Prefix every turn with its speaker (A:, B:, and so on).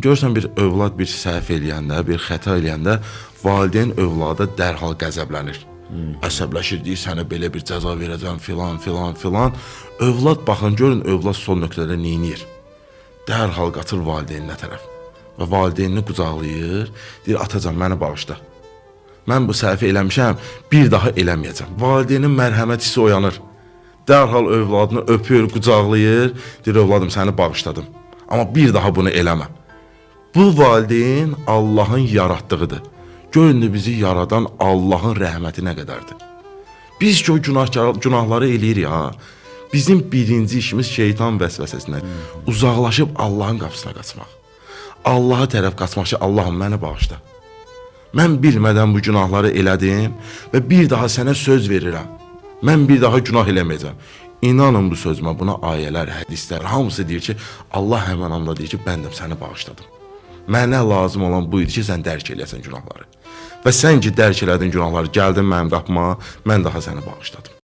A: Görürsən bir övlad bir səhv eləyəndə, bir xəta eləyəndə valideyn övlada dərhal qəzəblənir. Əsəbləşir, deyir, sənə belə bir cəza verəcəm, filan. Övlad baxın, görün övlad son nöqtədə neynir? Dərhal qaçır valideyninə tərəf və valideynini qucaqlayır, deyir, atacan, məni bağışla. Mən bu səhvi eləmişəm, bir daha eləməyəcəm. Valideynin mərhəmət hissi oyanır. Dərhal övladını öpür, qucaqlayır, deyir, övladım, səni bağışladım. Amma bir daha bunu eləmə. Bu valideyn Allahın yaratdığıdır. Görün bizi yaradan Allahın rəhməti nə qədərdir. Biz ki o günahları eləyirik ha. Bizim birinci işimiz şeytan vəsvəsəsindən uzaqlaşıb Allahın qapısına qaçmaq. Allaha tərəf qaçmaq ki, Allahım məni bağışla. Mən bilmədən bu günahları elədim və bir daha sənə söz verirəm. Mən bir daha günah eləməyəcəm. İnanın bu sözümə, buna ayələr, hədislər, hamısı deyir ki, Allah həmən anda deyir ki, bəndəm səni bağışladım. Mənə lazım olan bu idi ki, sən dərk eləyəsən günahları. Və sən ki, dərk elədin günahları, gəldin mənim qapıma, mən daha səni bağışladım.